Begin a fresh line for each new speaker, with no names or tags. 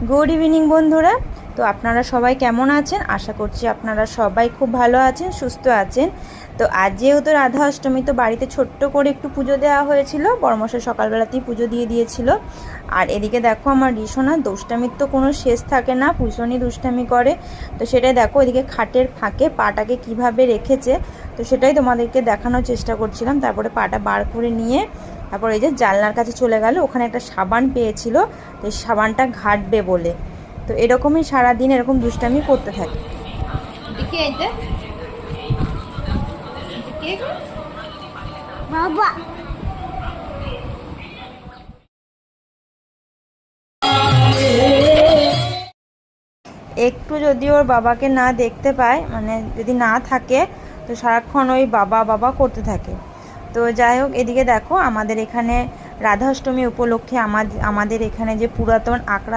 Good evening বন্ধুরা। তো আপনারা সবাই কেমন আছেন? আশা করছি আপনারা সবাই খুব ভালো আছেন, সুস্থ আছেন। তো আজ যেহেতু রাধা অষ্টমী, তো বাড়িতে ছোট্ট করে একটু পুজো দেওয়া হয়েছিল। বড়মশাই সকালবেলাতেই পুজো দিয়ে দিয়েছিল। আর এদিকে দেখো আমার রিসোনা, দুষ্টামির তো কোনো শেষ থাকে না, ভীষণই দুষ্টামি করে। তো সেটাই দেখো, এদিকে খাটের ফাঁকে পাটাকে কিভাবে রেখেছে, তো সেটাই তোমাদেরকে দেখানোর চেষ্টা করছিলাম। তারপরে পাটা বার করে নিয়ে তারপর এই যে জানলার কাছে চলে গেল, ওখানে একটা সাবান পেয়েছিল, তো সাবানটা ঘাটবে বলে। তো এরকমই সারাদিন এরকম দুষ্টামি করতে থাকে।
বাবা
একটু যদি ওর বাবাকে না দেখতে পায়, মানে যদি না থাকে, তো সারাক্ষণ ওই বাবা বাবা করতে থাকে। তো যাই হোক, এদিকে দেখো আমাদের এখানে রাধাষ্টমী উপলক্ষে আমাদের এখানে যে পুরাতন আঁকড়া